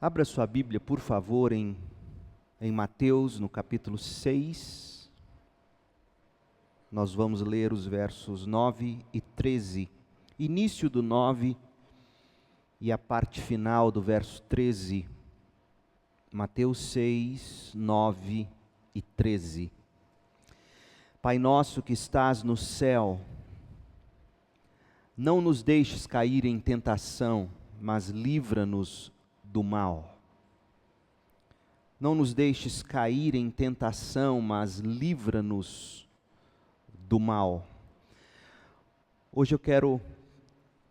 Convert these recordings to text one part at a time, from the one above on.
Abra sua Bíblia, por favor, em Mateus, no capítulo 6. Nós vamos ler os versos 9 e 13. Início do 9 e a parte final do verso 13. Mateus 6, 9 e 13. Pai nosso que estás no céu, não nos deixes cair em tentação, mas livra-nos do mal. Não nos deixes cair em tentação, mas livra-nos do mal. Hoje eu quero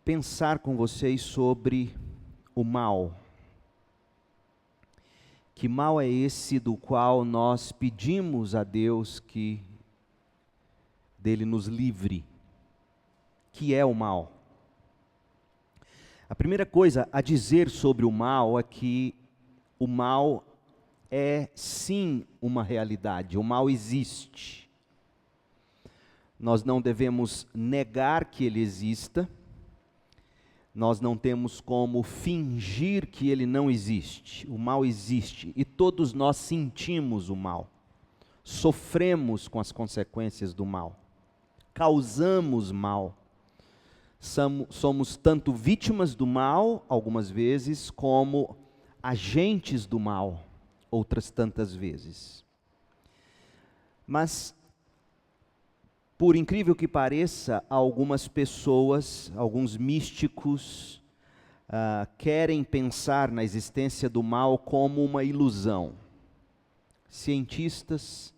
pensar com vocês sobre o mal. Que mal é esse do qual nós pedimos a Deus que dele nos livre? Que é o mal? A primeira coisa a dizer sobre o mal é que o mal é sim uma realidade, o mal existe. Nós não devemos negar que ele exista, nós não temos como fingir que ele não existe. O mal existe e todos nós sentimos o mal, sofremos com as consequências do mal, causamos mal. Somos tanto vítimas do mal, algumas vezes, como agentes do mal, outras tantas vezes. Mas, por incrível que pareça, algumas pessoas, alguns místicos, querem pensar na existência do mal como uma ilusão. Cientistas,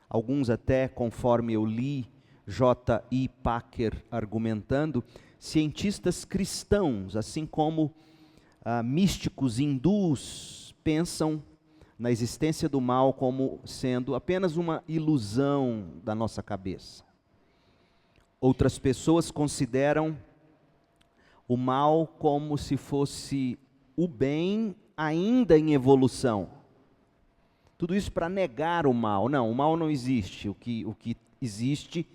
alguns até, conforme eu li, J.I. Packer argumentando, cientistas cristãos, assim como místicos hindus, pensam na existência do mal como sendo apenas uma ilusão da nossa cabeça. Outras pessoas consideram o mal como se fosse o bem ainda em evolução. Tudo isso para negar o mal. Não, o mal não existe. O que existe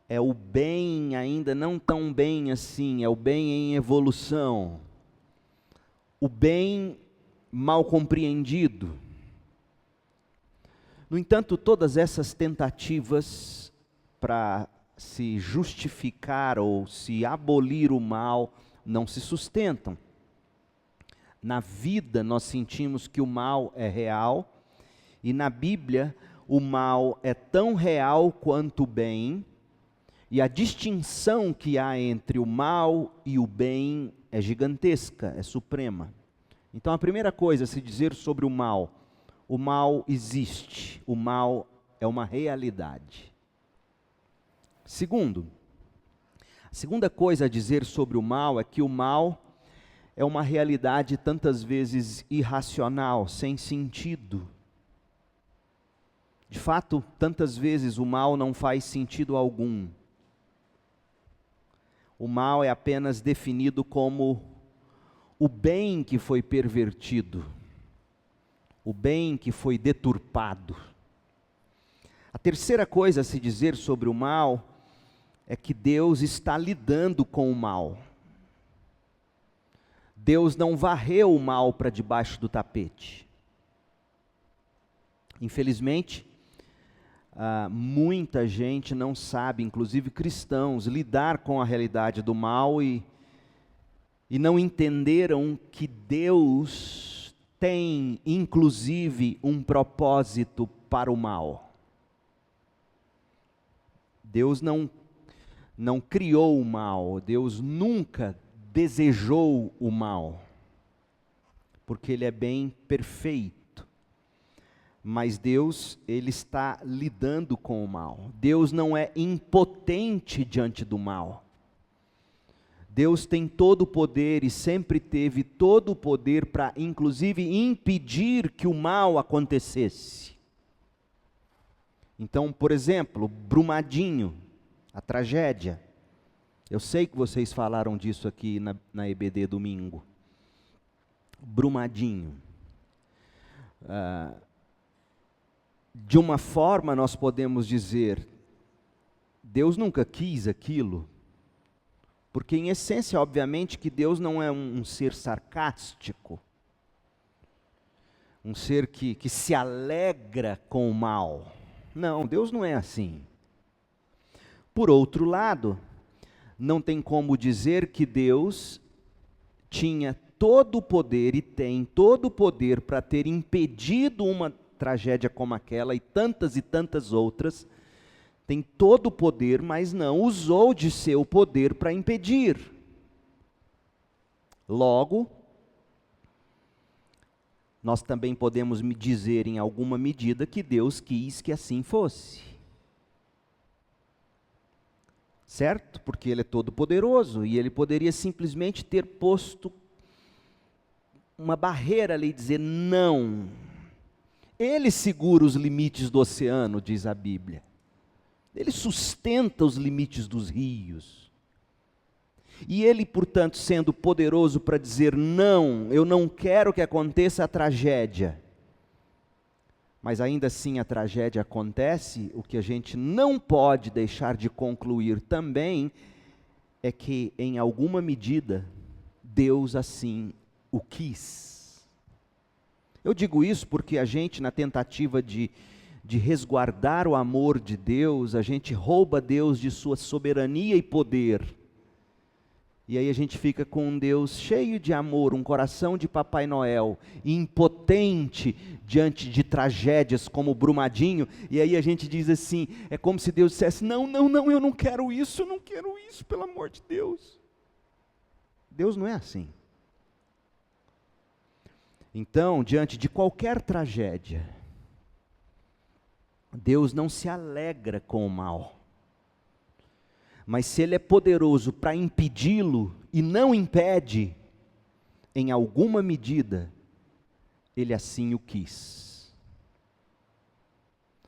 é o bem ainda não tão bem assim, é o bem em evolução. O bem mal compreendido. No entanto, todas essas tentativas para se justificar ou se abolir o mal não se sustentam. Na vida nós sentimos que o mal é real, e na Bíblia o mal é tão real quanto o bem, e a distinção que há entre o mal e o bem é gigantesca, é suprema. Então a primeira coisa a se dizer sobre o mal existe, o mal é uma realidade. Segundo, a segunda coisa a dizer sobre o mal é que o mal é uma realidade tantas vezes irracional, sem sentido. De fato, tantas vezes o mal não faz sentido algum. O mal é apenas definido como o bem que foi pervertido, o bem que foi deturpado. A terceira coisa a se dizer sobre o mal é que Deus está lidando com o mal. Deus não varreu o mal para debaixo do tapete. Infelizmente, muita gente não sabe, inclusive cristãos, lidar com a realidade do mal e não entenderam que Deus tem, inclusive, um propósito para o mal. Deus não criou o mal, Deus nunca desejou o mal, porque Ele é bem perfeito. Mas Deus, Ele está lidando com o mal. Deus não é impotente diante do mal. Deus tem todo o poder e sempre teve todo o poder para, inclusive, impedir que o mal acontecesse. Então, por exemplo, Brumadinho, a tragédia. Eu sei que vocês falaram disso aqui na EBD domingo. Brumadinho. De uma forma nós podemos dizer, Deus nunca quis aquilo, porque em essência, obviamente, que Deus não é um ser sarcástico. um ser que se alegra com o mal. Não, Deus não é assim. Por outro lado, não tem como dizer que Deus tinha todo o poder e tem todo o poder para ter impedido uma tragédia como aquela e tantas outras. Tem todo o poder, mas não usou de seu poder para impedir. Logo, nós também podemos dizer em alguma medida que Deus quis que assim fosse. Certo? Porque Ele é todo poderoso e Ele poderia simplesmente ter posto uma barreira ali e dizer não. Ele segura os limites do oceano, diz a Bíblia. Ele sustenta os limites dos rios. E Ele, portanto, sendo poderoso para dizer não, eu não quero que aconteça a tragédia. Mas ainda assim a tragédia acontece, o que a gente não pode deixar de concluir também é que, em alguma medida, Deus assim o quis. Eu digo isso porque a gente, na tentativa de resguardar o amor de Deus, a gente rouba Deus de sua soberania e poder. E aí a gente fica com um Deus cheio de amor, um coração de Papai Noel, impotente diante de tragédias como o Brumadinho, e aí a gente diz assim, é como se Deus dissesse, não, eu não quero isso, pelo amor de Deus. Deus não é assim. Então, diante de qualquer tragédia, Deus não se alegra com o mal. Mas se Ele é poderoso para impedi-lo e não impede, em alguma medida, Ele assim o quis.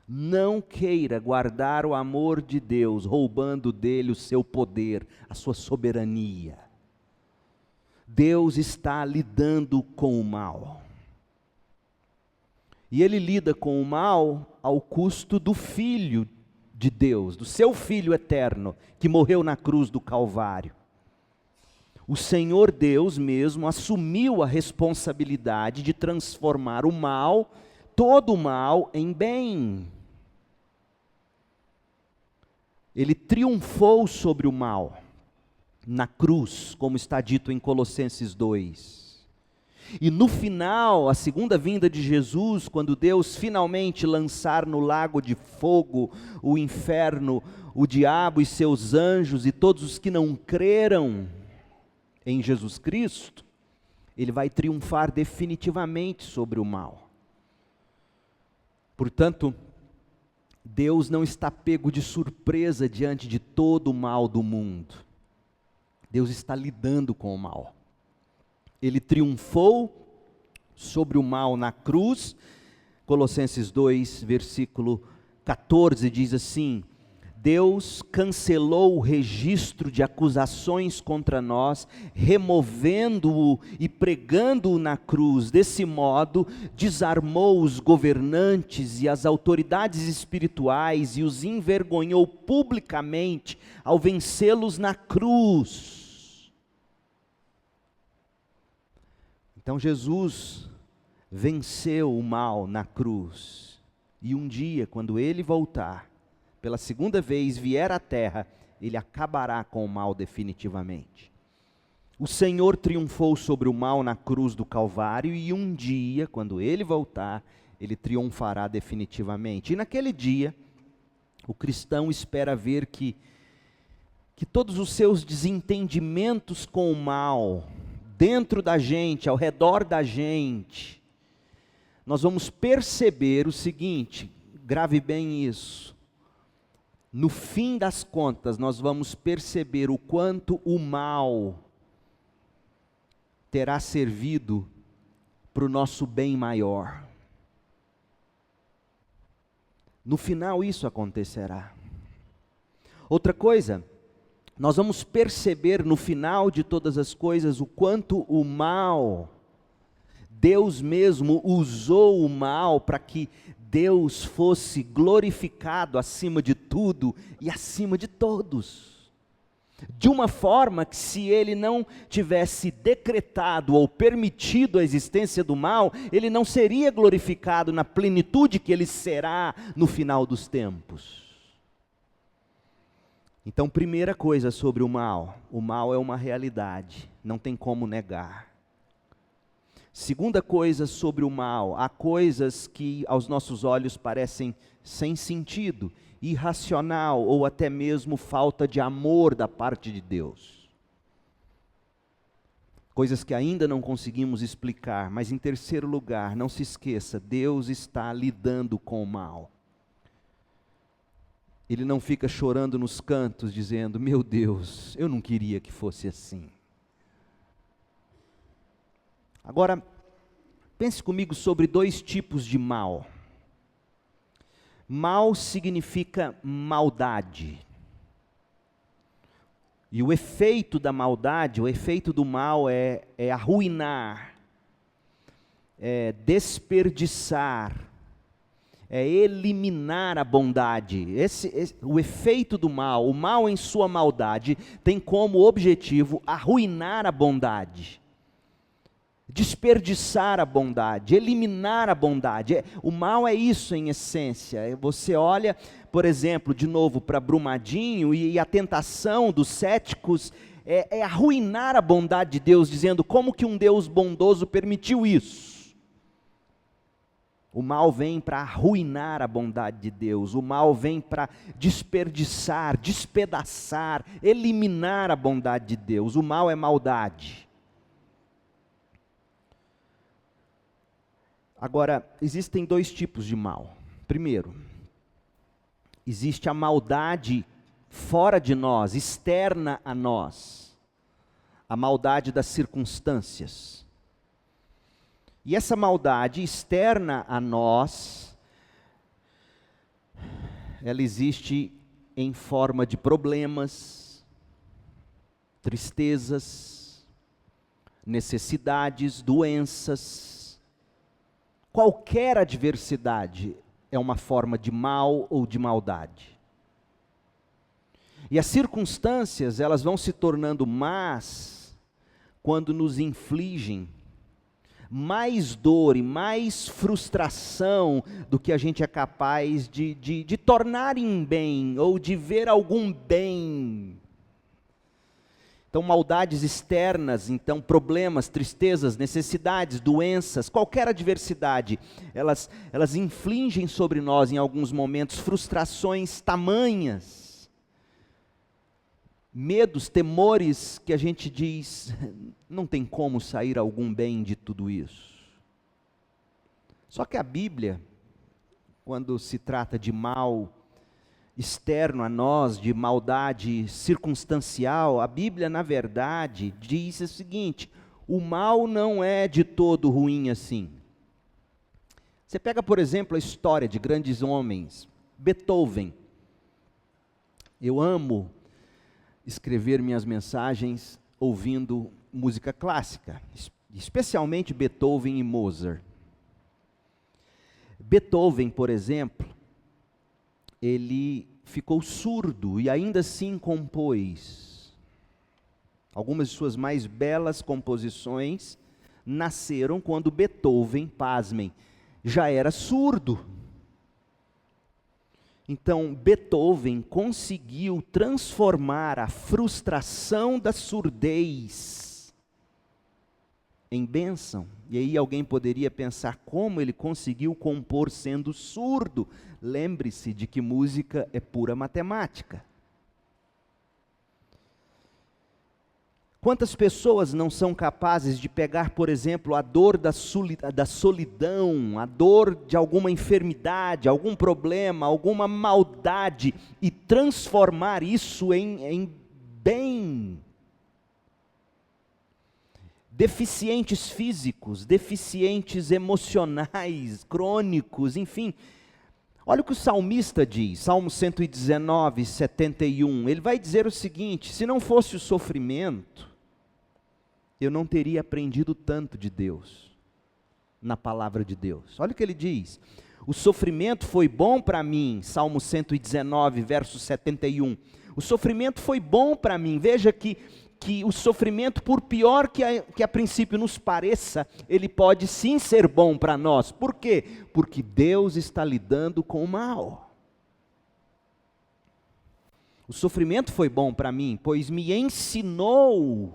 Não queira guardar o amor de Deus, roubando dele o seu poder, a sua soberania. Deus está lidando com o mal. E Ele lida com o mal ao custo do Filho de Deus, do seu Filho eterno, que morreu na cruz do Calvário. O Senhor Deus mesmo assumiu a responsabilidade de transformar o mal, todo o mal, em bem. Ele triunfou sobre o mal na cruz, como está dito em Colossenses 2. E no final, a segunda vinda de Jesus, quando Deus finalmente lançar no lago de fogo o inferno, o diabo e seus anjos e todos os que não creram em Jesus Cristo, Ele vai triunfar definitivamente sobre o mal. Portanto, Deus não está pego de surpresa diante de todo o mal do mundo. Deus está lidando com o mal. Ele triunfou sobre o mal na cruz. Colossenses 2, versículo 14, diz assim: Deus cancelou o registro de acusações contra nós, removendo-o e pregando-o na cruz. Desse modo, desarmou os governantes e as autoridades espirituais e os envergonhou publicamente ao vencê-los na cruz. Então Jesus venceu o mal na cruz, e um dia, quando Ele voltar, pela segunda vez vier à terra, Ele acabará com o mal definitivamente. O Senhor triunfou sobre o mal na cruz do Calvário, e um dia, quando Ele voltar, Ele triunfará definitivamente. E naquele dia, o cristão espera ver que todos os seus desentendimentos com o mal, dentro da gente, ao redor da gente, nós vamos perceber o seguinte, grave bem isso, no fim das contas nós vamos perceber o quanto o mal terá servido para o nosso bem maior. No final isso acontecerá. Outra coisa, nós vamos perceber no final de todas as coisas o quanto o mal, Deus mesmo usou o mal para que Deus fosse glorificado acima de tudo e acima de todos. de uma forma que, se ele não tivesse decretado ou permitido a existência do mal, ele não seria glorificado na plenitude que ele será no final dos tempos. Então, primeira coisa sobre o mal é uma realidade, não tem como negar. Segunda coisa sobre o mal, há coisas que aos nossos olhos parecem sem sentido, irracional ou até mesmo falta de amor da parte de Deus. Coisas que ainda não conseguimos explicar, mas em terceiro lugar, não se esqueça, Deus está lidando com o mal. Ele não fica chorando nos cantos dizendo: meu Deus, eu não queria que fosse assim. Agora, pense comigo sobre dois tipos de mal. Mal significa maldade. E o efeito da maldade, o efeito do mal é arruinar, é desperdiçar, é eliminar a bondade. O efeito do mal, o mal em sua maldade, tem como objetivo arruinar a bondade. Desperdiçar a bondade, eliminar a bondade. O mal é isso em essência. Você olha, por exemplo, de novo para Brumadinho, e a tentação dos céticos é arruinar a bondade de Deus, dizendo: como que um Deus bondoso permitiu isso? O mal vem para arruinar a bondade de Deus, o mal vem para desperdiçar, despedaçar, eliminar a bondade de Deus. O mal é maldade. Agora, existem dois tipos de mal. Primeiro, existe a maldade fora de nós, externa a nós. A maldade das circunstâncias. E essa maldade externa a nós, ela existe em forma de problemas, tristezas, necessidades, doenças. Qualquer adversidade é uma forma de mal ou de maldade. E as circunstâncias, elas vão se tornando más quando nos infligem mais dor e mais frustração do que a gente é capaz de tornar em bem, ou de ver algum bem. Então, maldades externas, então problemas, tristezas, necessidades, doenças, qualquer adversidade, elas infligem sobre nós em alguns momentos frustrações tamanhas, medos, temores, que a gente diz: não tem como sair algum bem de tudo isso. Só que a Bíblia, quando se trata de mal externo a nós, de maldade circunstancial, a Bíblia, na verdade, diz o seguinte: o mal não é de todo ruim assim. Você pega, por exemplo, a história de grandes homens, Beethoven. Eu amo escrever minhas mensagens ouvindo música clássica, especialmente Beethoven e Mozart. Beethoven, por exemplo, ele ficou surdo e ainda assim compôs. Algumas de suas mais belas composições nasceram quando Beethoven, pasmem, já era surdo. Então, Beethoven conseguiu transformar a frustração da surdez em bênção. E aí alguém poderia pensar: como ele conseguiu compor sendo surdo? Lembre-se de que música é pura matemática. Quantas pessoas não são capazes de pegar, por exemplo, a dor da solidão, a dor de alguma enfermidade, algum problema, alguma maldade, e transformar isso em bem? Deficientes físicos, deficientes emocionais, crônicos, enfim. Olha o que o salmista diz, Salmo 119, 71. Ele vai dizer o seguinte: se não fosse o sofrimento, eu não teria aprendido tanto de Deus, na palavra de Deus. Olha o que ele diz: O sofrimento foi bom para mim, Salmo 119, verso 71. O sofrimento foi bom para mim. Veja que o sofrimento, por pior que a princípio nos pareça, ele pode sim ser bom para nós. Por quê? Porque Deus está lidando com o mal. O sofrimento foi bom para mim, pois me ensinou.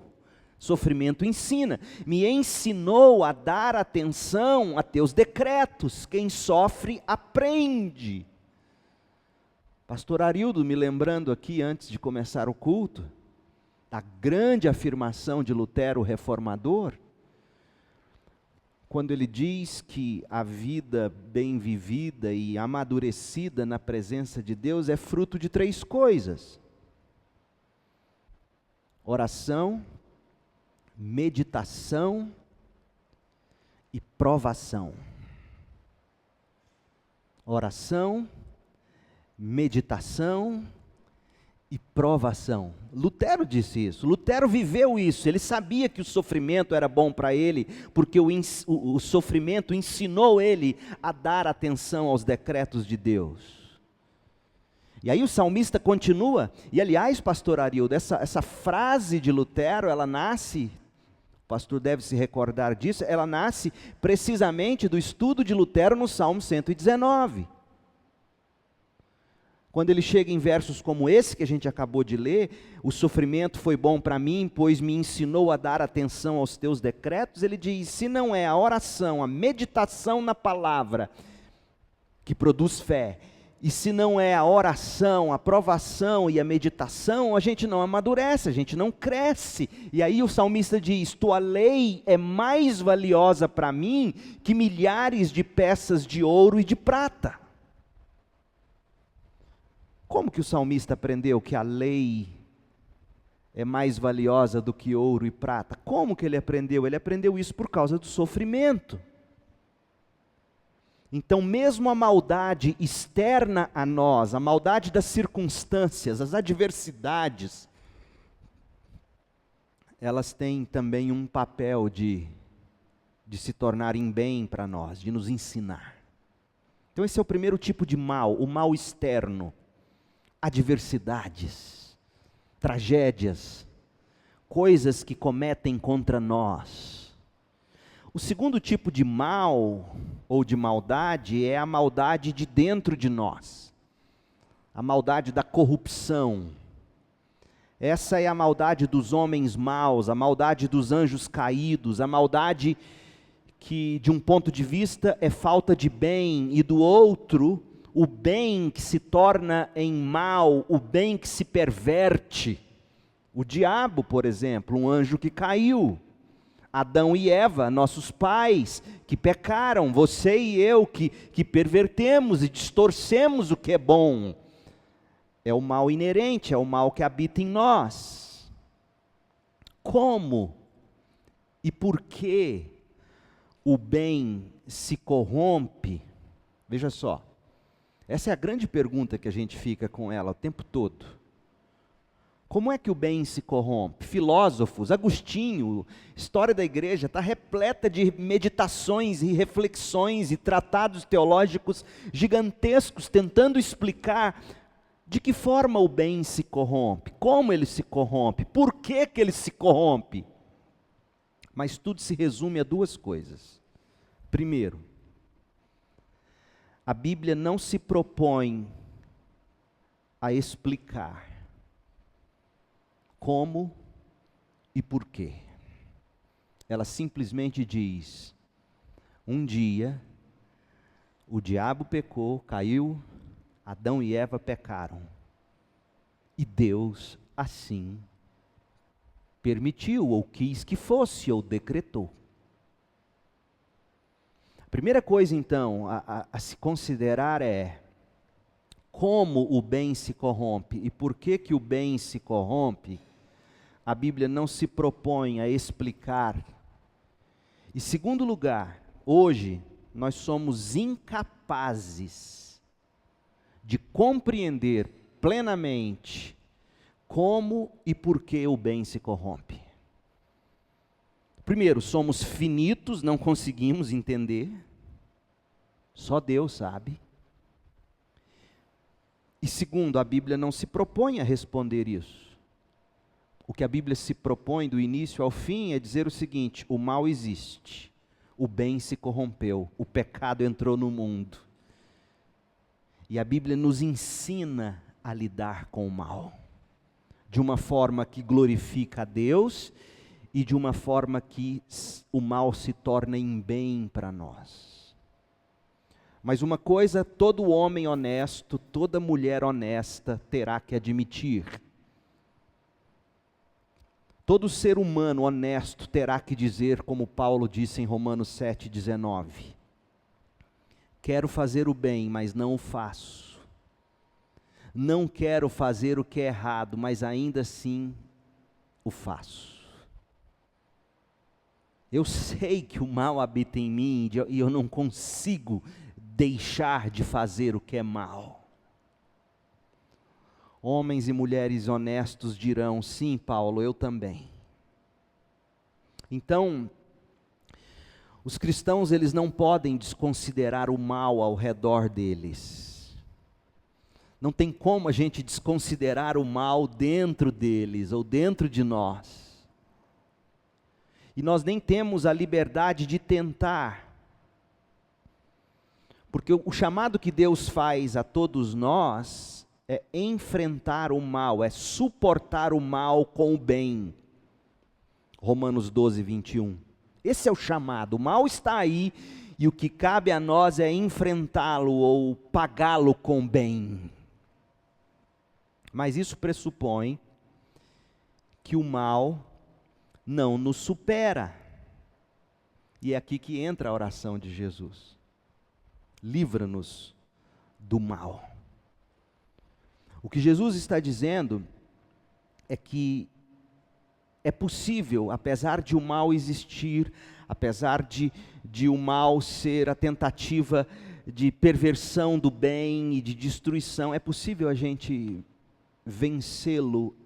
Sofrimento ensina, me ensinou a dar atenção a teus decretos. Quem sofre, aprende. Pastor Arildo me lembrando aqui, antes de começar o culto, a grande afirmação de Lutero, o reformador, quando ele diz que a vida bem vivida e amadurecida na presença de Deus é fruto de 3 coisas: oração, meditação e provação. Oração, meditação e provação. Lutero disse isso, Lutero viveu isso, ele sabia que o sofrimento era bom para ele, porque o sofrimento ensinou ele a dar atenção aos decretos de Deus. E aí o salmista continua, e aliás, pastor Arildo, essa frase de Lutero, ela nasce, o pastor deve se recordar disso, ela nasce precisamente do estudo de Lutero no Salmo 119. Quando ele chega em versos como esse que a gente acabou de ler, o sofrimento foi bom para mim, pois me ensinou a dar atenção aos teus decretos, ele diz, se não é a oração, a meditação na palavra, que produz fé, e se não é a oração, a provação e a meditação, a gente não amadurece, a gente não cresce. E aí o salmista diz, tua lei é mais valiosa para mim que milhares de peças de ouro e de prata. Como que o salmista aprendeu que a lei é mais valiosa do que ouro e prata? Como que ele aprendeu? Ele aprendeu isso por causa do sofrimento. Então, mesmo a maldade externa a nós, a maldade das circunstâncias, as adversidades, elas têm também um papel de se tornarem bem para nós, de nos ensinar. Então esse é o primeiro tipo de mal, o mal externo. Adversidades, tragédias, coisas que cometem contra nós. O segundo tipo de mal, ou de maldade, é a maldade de dentro de nós. A maldade da corrupção. Essa é a maldade dos homens maus, a maldade dos anjos caídos, a maldade que, de um ponto de vista, é falta de bem, e do outro, o bem que se torna em mal, o bem que se perverte. O diabo, por exemplo, um anjo que caiu. Adão e Eva, nossos pais, que pecaram, você e eu, que pervertemos e distorcemos o que é bom. É o mal inerente, é o mal que habita em nós. Como e por que o bem se corrompe? Veja só, essa é a grande pergunta que a gente fica com ela o tempo todo. Como é que o bem se corrompe? Filósofos, Agostinho, história da igreja, está repleta de meditações e reflexões e tratados teológicos gigantescos, tentando explicar de que forma o bem se corrompe, como ele se corrompe, por que ele se corrompe. Mas tudo se resume a 2 coisas. Primeiro, a Bíblia não se propõe a explicar como e por quê. Ela simplesmente diz, um dia, o diabo pecou, caiu, Adão e Eva pecaram. E Deus assim permitiu, ou quis que fosse, ou decretou. A primeira coisa então a se considerar é, como o bem se corrompe e por que o bem se corrompe, a Bíblia não se propõe a explicar. E segundo lugar, hoje nós somos incapazes de compreender plenamente como e por que o bem se corrompe. Primeiro, somos finitos, não conseguimos entender. Só Deus sabe. E segundo, a Bíblia não se propõe a responder isso. O que a Bíblia se propõe do início ao fim é dizer o seguinte: o mal existe, o bem se corrompeu, o pecado entrou no mundo. E a Bíblia nos ensina a lidar com o mal, de uma forma que glorifica a Deus e de uma forma que o mal se torna em bem para nós. Mas uma coisa todo homem honesto, toda mulher honesta terá que admitir: todo ser humano honesto terá que dizer, como Paulo disse em Romanos 7,19: quero fazer o bem, mas não o faço. Não quero fazer o que é errado, mas ainda assim o faço. Eu sei que o mal habita em mim e eu não consigo deixar de fazer o que é mal. Homens e mulheres honestos dirão: sim, Paulo, eu também. Então, os cristãos, eles não podem desconsiderar o mal ao redor deles. Não tem como a gente desconsiderar o mal dentro deles ou dentro de nós. E nós nem temos a liberdade de tentar. Porque o chamado que Deus faz a todos nós é enfrentar o mal, é suportar o mal com o bem. Romanos 12:21. Esse é o chamado. O mal está aí e o que cabe a nós é enfrentá-lo ou pagá-lo com bem. Mas isso pressupõe que o mal não nos supera. E é aqui que entra a oração de Jesus: livra-nos do mal. O que Jesus está dizendo é que é possível, apesar de o mal existir, apesar de o mal ser a tentativa de perversão do bem e de destruição, é possível a gente vencê-lo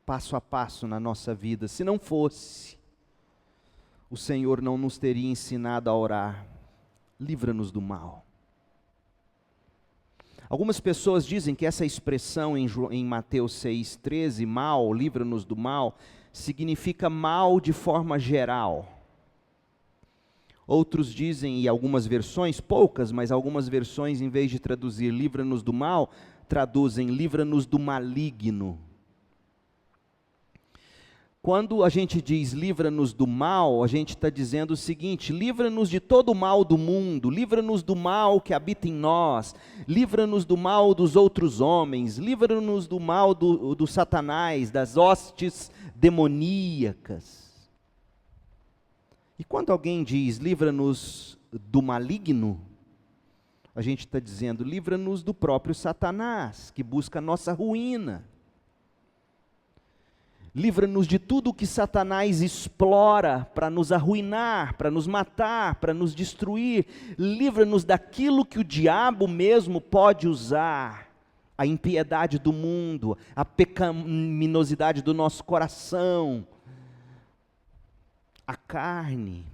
passo a passo na nossa vida. Se não fosse, o Senhor não nos teria ensinado a orar: livra-nos do mal. Algumas pessoas dizem que essa expressão em Mateus 6,13, mal, livra-nos do mal, significa mal de forma geral. Outros dizem, e algumas versões, poucas, mas algumas versões, em vez de traduzir livra-nos do mal, traduzem livra-nos do maligno. Quando a gente diz livra-nos do mal, a gente está dizendo o seguinte: livra-nos de todo o mal do mundo, livra-nos do mal que habita em nós, livra-nos do mal dos outros homens, livra-nos do mal do Satanás, das hostes demoníacas. E quando alguém diz livra-nos do maligno, a gente está dizendo livra-nos do próprio Satanás, que busca a nossa ruína. Livra-nos de tudo o que Satanás explora para nos arruinar, para nos matar, para nos destruir. Livra-nos daquilo que o diabo mesmo pode usar. A impiedade do mundo, a pecaminosidade do nosso coração, a carne.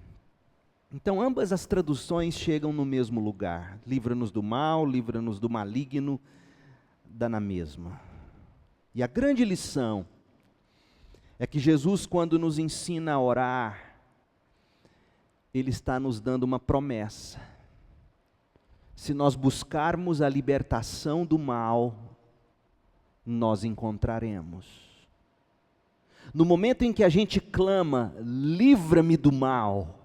Então ambas as traduções chegam no mesmo lugar. Livra-nos do mal, livra-nos do maligno, dá na mesma. E a grande lição é que Jesus, quando nos ensina a orar, Ele está nos dando uma promessa. Se nós buscarmos a libertação do mal, nós encontraremos. No momento em que a gente clama, livra-me do mal,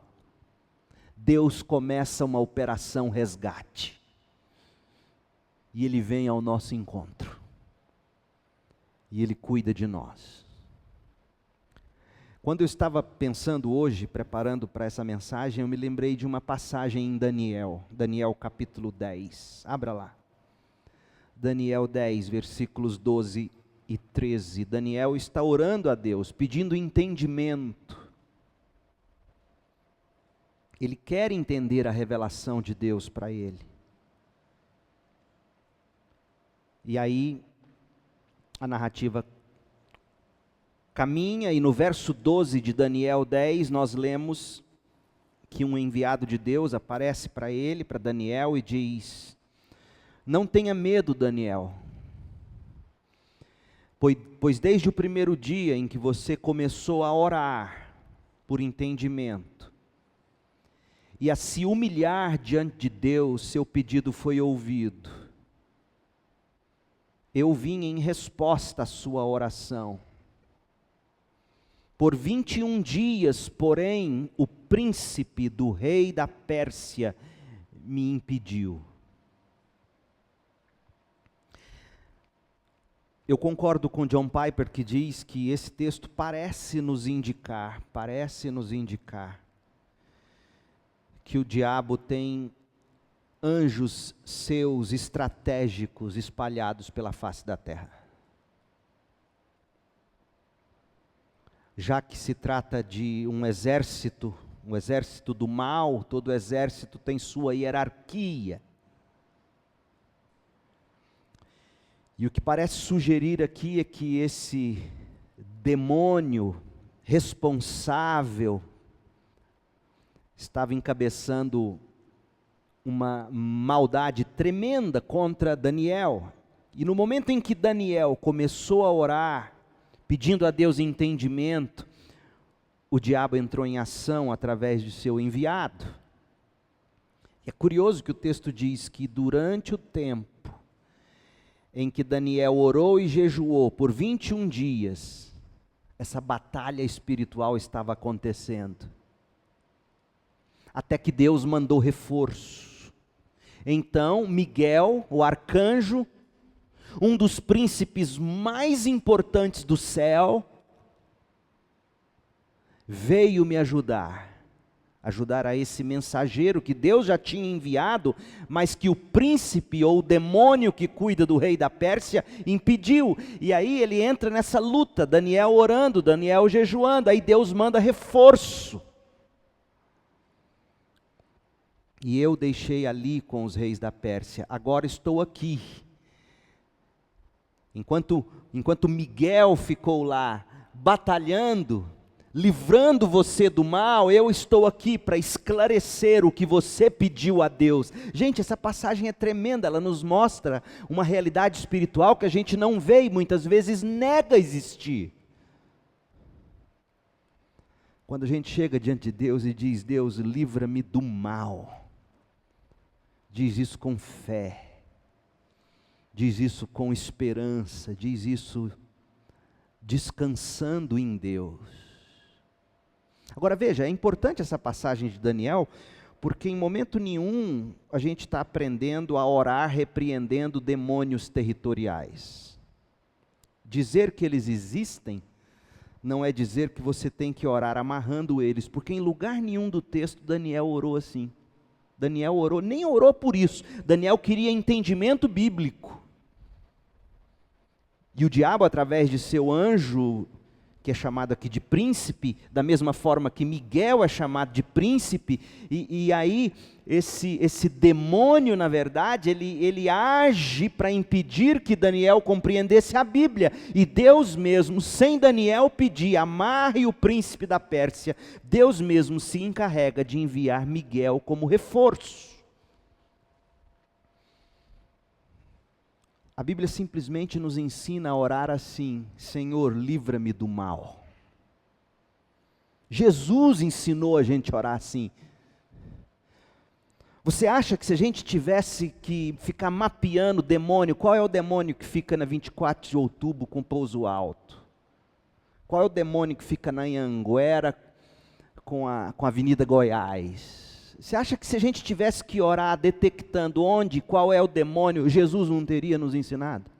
Deus começa uma operação resgate. E Ele vem ao nosso encontro. E Ele cuida de nós. Quando eu estava pensando hoje, preparando para essa mensagem, eu me lembrei de uma passagem em Daniel, Daniel capítulo 10. Abra lá. Daniel 10, versículos 12 e 13. Daniel está orando a Deus, pedindo entendimento. Ele quer entender a revelação de Deus para ele. E aí, a narrativa caminha, e no verso 12 de Daniel 10, nós lemos que um enviado de Deus aparece para ele, para Daniel, e diz: não tenha medo, Daniel, pois desde o primeiro dia em que você começou a orar por entendimento e a se humilhar diante de Deus, seu pedido foi ouvido. Eu vim em resposta à sua oração. Por 21 dias, porém, o príncipe do rei da Pérsia me impediu. Eu concordo com John Piper, que diz que esse texto parece nos indicar que o diabo tem anjos seus estratégicos espalhados pela face da terra. Já que se trata de um exército do mal, todo exército tem sua hierarquia. E o que parece sugerir aqui é que esse demônio responsável estava encabeçando uma maldade tremenda contra Daniel. E no momento em que Daniel começou a orar, pedindo a Deus entendimento, o diabo entrou em ação através de seu enviado. É curioso que o texto diz que durante o tempo em que Daniel orou e jejuou por 21 dias, essa batalha espiritual estava acontecendo. Até que Deus mandou reforço. Então, Miguel, o arcanjo, um dos príncipes mais importantes do céu, veio me ajudar a esse mensageiro que Deus já tinha enviado, mas que o príncipe ou o demônio que cuida do rei da Pérsia impediu. E aí ele entra nessa luta, Daniel orando, Daniel jejuando, aí Deus manda reforço. E eu deixei ali com os reis da Pérsia, agora estou aqui. Enquanto Miguel ficou lá batalhando, livrando você do mal, eu estou aqui para esclarecer o que você pediu a Deus. Gente, essa passagem é tremenda, ela nos mostra uma realidade espiritual que a gente não vê e muitas vezes nega existir. Quando a gente chega diante de Deus e diz: Deus, livra-me do mal, diz isso com fé, diz isso com esperança, diz isso descansando em Deus. Agora veja, é importante essa passagem de Daniel, porque em momento nenhum a gente está aprendendo a orar repreendendo demônios territoriais. Dizer que eles existem não é dizer que você tem que orar amarrando eles, porque em lugar nenhum do texto Daniel orou assim. Daniel orou, nem orou por isso. Daniel queria entendimento bíblico. E o diabo, através de seu anjo, que é chamado aqui de príncipe, da mesma forma que Miguel é chamado de príncipe, e aí esse demônio, na verdade, ele age para impedir que Daniel compreendesse a Bíblia, e Deus mesmo, sem Daniel pedir, amarre o príncipe da Pérsia, Deus mesmo se encarrega de enviar Miguel como reforço. A Bíblia simplesmente nos ensina a orar assim: Senhor, livra-me do mal. Jesus ensinou a gente a orar assim. Você acha que se a gente tivesse que ficar mapeando o demônio, qual é o demônio que fica na 24 de outubro com Pouso Alto? Qual é o demônio que fica na Anhanguera com a Avenida Goiás? Você acha que se a gente tivesse que orar detectando onde, qual é o demônio, Jesus não teria nos ensinado?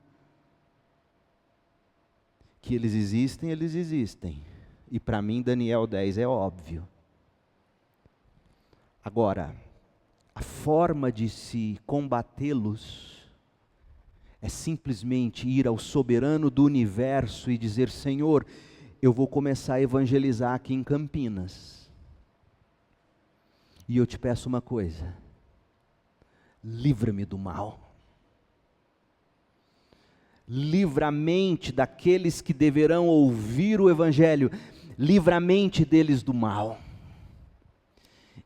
Que eles existem. E para mim, Daniel 10 é óbvio. Agora, a forma de se combatê-los é simplesmente ir ao soberano do universo e dizer: Senhor, eu vou começar a evangelizar aqui em Campinas. E eu te peço uma coisa: livra-me do mal. Livra a mente daqueles que deverão ouvir o Evangelho, livra a mente deles do mal.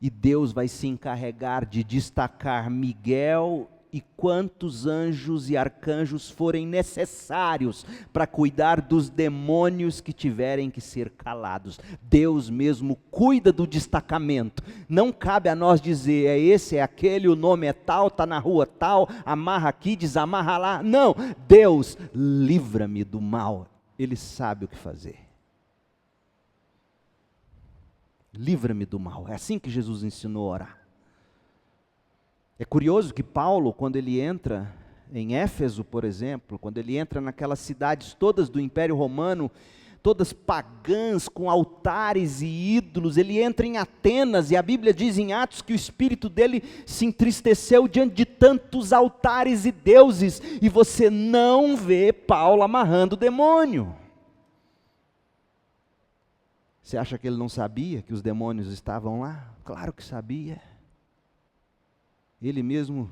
E Deus vai se encarregar de destacar Miguel e quantos anjos e arcanjos forem necessários para cuidar dos demônios que tiverem que ser calados. Deus mesmo cuida do destacamento. Não cabe a nós dizer, é esse, é aquele, o nome é tal, está na rua tal, amarra aqui, desamarra lá. Não, Deus, livra-me do mal. Ele sabe o que fazer. Livra-me do mal. É assim que Jesus ensinou a orar. É curioso que Paulo, quando ele entra em Éfeso, por exemplo, quando ele entra naquelas cidades todas do Império Romano, todas pagãs, com altares e ídolos, ele entra em Atenas, e a Bíblia diz em Atos que o espírito dele se entristeceu diante de tantos altares e deuses, e você não vê Paulo amarrando o demônio. Você acha que ele não sabia que os demônios estavam lá? Claro que sabia. Ele mesmo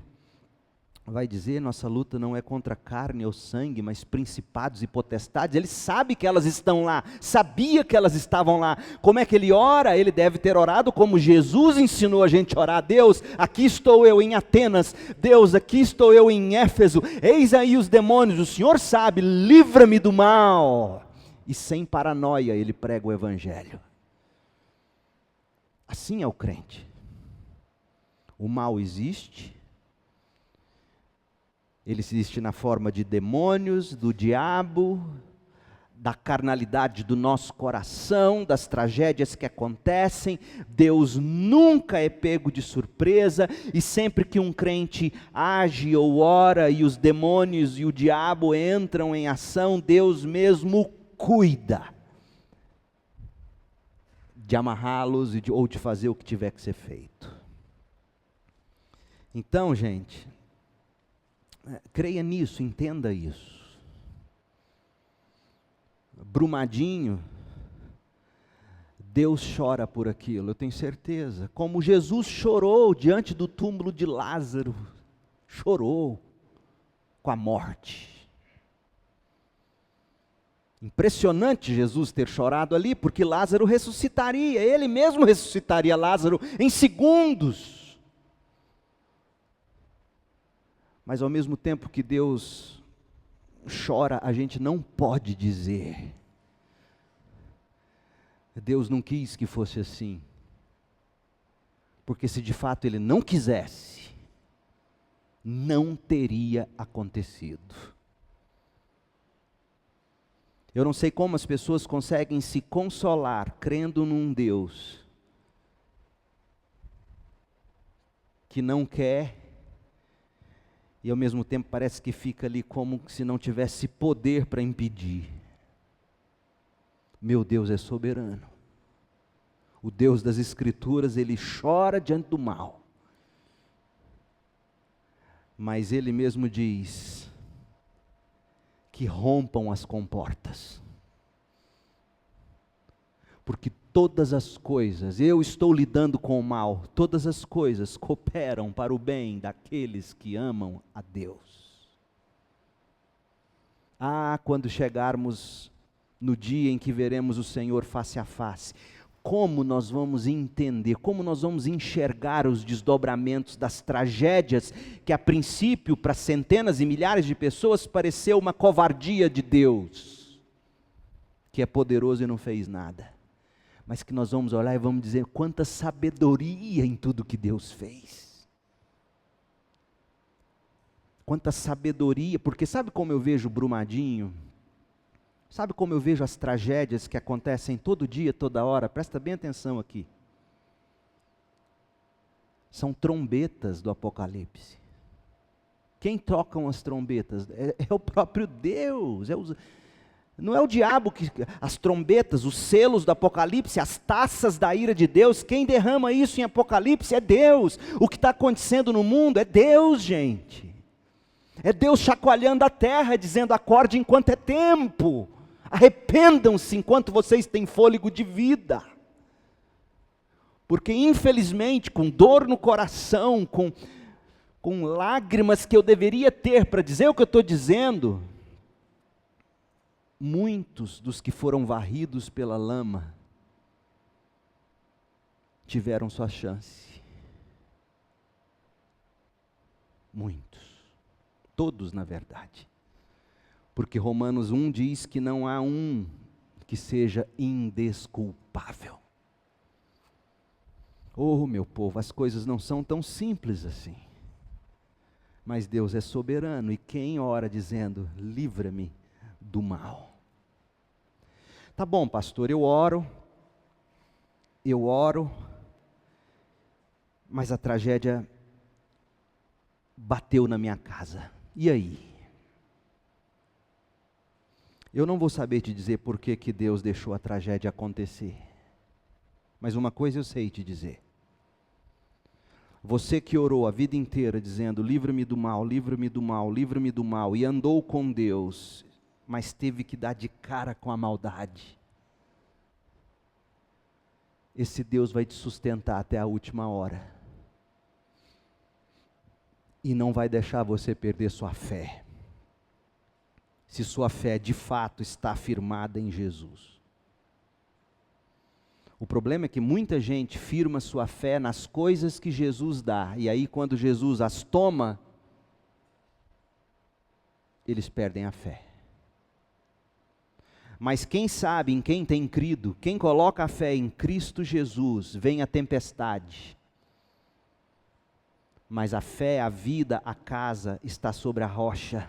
vai dizer, nossa luta não é contra carne ou sangue, mas principados e potestades. Ele sabe que elas estão lá, sabia que elas estavam lá. Como é que ele ora? Ele deve ter orado como Jesus ensinou a gente a orar. Deus, aqui estou eu em Atenas. Deus, aqui estou eu em Éfeso. Eis aí os demônios, o Senhor sabe, livra-me do mal. E sem paranoia ele prega o evangelho. Assim é o crente. O mal existe, ele existe na forma de demônios, do diabo, da carnalidade do nosso coração, das tragédias que acontecem. Deus nunca é pego de surpresa, e sempre que um crente age ou ora e os demônios e o diabo entram em ação, Deus mesmo cuida de amarrá-los ou de fazer o que tiver que ser feito. Então, gente, creia nisso, entenda isso. Brumadinho, Deus chora por aquilo, eu tenho certeza. Como Jesus chorou diante do túmulo de Lázaro, chorou com a morte. Impressionante Jesus ter chorado ali, porque Lázaro ressuscitaria, ele mesmo ressuscitaria Lázaro em segundos. Mas ao mesmo tempo que Deus chora, a gente não pode dizer, Deus não quis que fosse assim. Porque se de fato Ele não quisesse, não teria acontecido. Eu não sei como as pessoas conseguem se consolar crendo num Deus que não quer, e ao mesmo tempo parece que fica ali como se não tivesse poder para impedir. Meu Deus é soberano. O Deus das Escrituras, Ele chora diante do mal. Mas Ele mesmo diz que rompam as comportas. Porque todas as coisas, eu estou lidando com o mal, todas as coisas cooperam para o bem daqueles que amam a Deus. Quando chegarmos no dia em que veremos o Senhor face a face, como nós vamos entender, como nós vamos enxergar os desdobramentos das tragédias que a princípio para centenas e milhares de pessoas pareceu uma covardia de Deus, que é poderoso e não fez nada. Mas que nós vamos olhar e vamos dizer, quanta sabedoria em tudo que Deus fez. Quanta sabedoria, porque sabe como eu vejo Brumadinho? Sabe como eu vejo as tragédias que acontecem todo dia, toda hora? Presta bem atenção aqui. São trombetas do Apocalipse. Quem tocam as trombetas? É o próprio Deus, não é o diabo que, as trombetas, os selos do Apocalipse, as taças da ira de Deus, quem derrama isso em Apocalipse é Deus. O que está acontecendo no mundo é Deus, gente. É Deus chacoalhando a terra, dizendo, acorde enquanto é tempo. Arrependam-se enquanto vocês têm fôlego de vida. Porque infelizmente, com dor no coração, com lágrimas que eu deveria ter para dizer o que eu estou dizendo, muitos dos que foram varridos pela lama tiveram sua chance. Muitos. Todos, na verdade. Porque Romanos 1 diz que não há um que seja indesculpável. Oh, meu povo, as coisas não são tão simples assim. Mas Deus é soberano, e quem ora dizendo, livra-me do mal? Tá bom, pastor, eu oro, mas a tragédia bateu na minha casa. E aí? Eu não vou saber te dizer por que Deus deixou a tragédia acontecer. Mas uma coisa eu sei te dizer. Você que orou a vida inteira dizendo, livra-me do mal, livra-me do mal, livra-me do mal, e andou com Deus, mas teve que dar de cara com a maldade. Esse Deus vai te sustentar até a última hora. E não vai deixar você perder sua fé. Se sua fé de fato está firmada em Jesus. O problema é que muita gente firma sua fé nas coisas que Jesus dá, e aí quando Jesus as toma, eles perdem a fé. Mas quem sabe em quem tem crido, quem coloca a fé em Cristo Jesus, vem a tempestade. Mas a fé, a vida, a casa está sobre a rocha.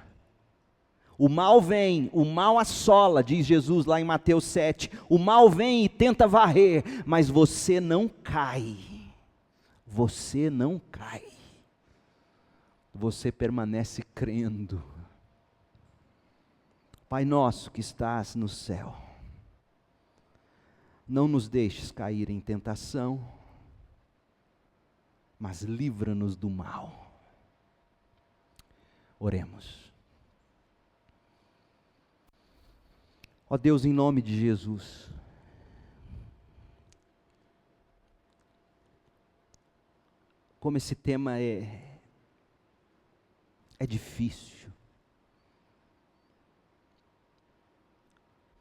O mal vem, o mal assola, diz Jesus lá em Mateus 7. O mal vem e tenta varrer, mas você não cai. Você não cai. Você permanece crendo. Pai nosso que estás no céu, não nos deixes cair em tentação, mas livra-nos do mal. Oremos. Ó Deus, em nome de Jesus, como esse tema é difícil,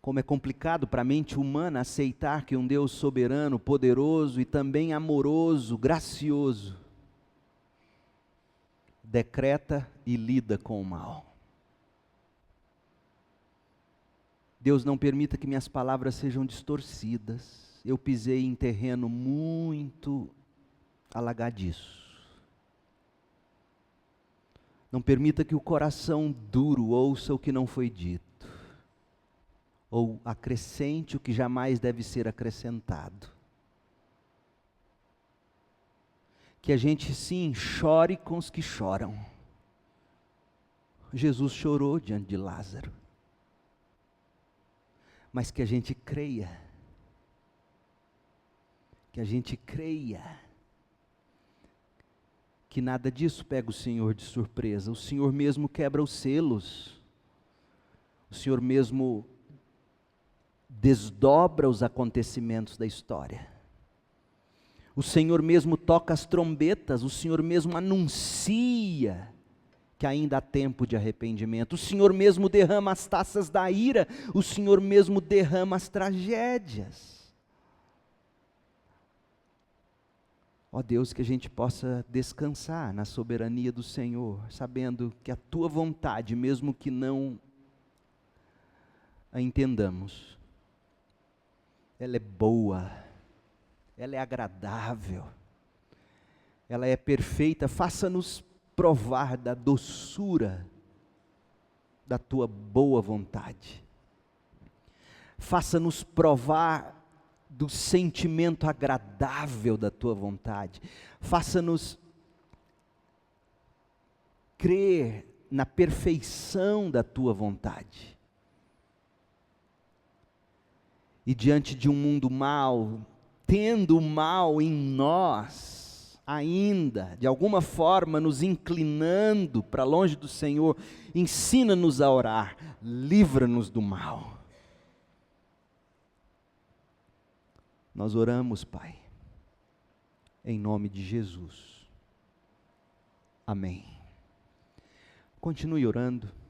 como é complicado para a mente humana aceitar que um Deus soberano, poderoso e também amoroso, gracioso, decreta e lida com o mal. Deus, não permita que minhas palavras sejam distorcidas. Eu pisei em terreno muito alagadiço. Não permita que o coração duro ouça o que não foi dito, ou acrescente o que jamais deve ser acrescentado. Que a gente sim chore com os que choram. Jesus chorou diante de Lázaro. Mas que a gente creia, que nada disso pega o Senhor de surpresa. O Senhor mesmo quebra os selos, o Senhor mesmo desdobra os acontecimentos da história. O Senhor mesmo toca as trombetas, o Senhor mesmo anuncia que ainda há tempo de arrependimento. O Senhor mesmo derrama as taças da ira, o Senhor mesmo derrama as tragédias. Ó Deus, que a gente possa descansar na soberania do Senhor, sabendo que a Tua vontade, mesmo que não a entendamos, ela é boa, ela é agradável, ela é perfeita. Faça-nos provar da doçura da Tua boa vontade. Faça-nos provar do sentimento agradável da Tua vontade. Faça-nos crer na perfeição da Tua vontade. E diante de um mundo mau, tendo o mal em nós, ainda, de alguma forma, nos inclinando para longe do Senhor, ensina-nos a orar, livra-nos do mal. Nós oramos, Pai, em nome de Jesus. Amém. Continue orando.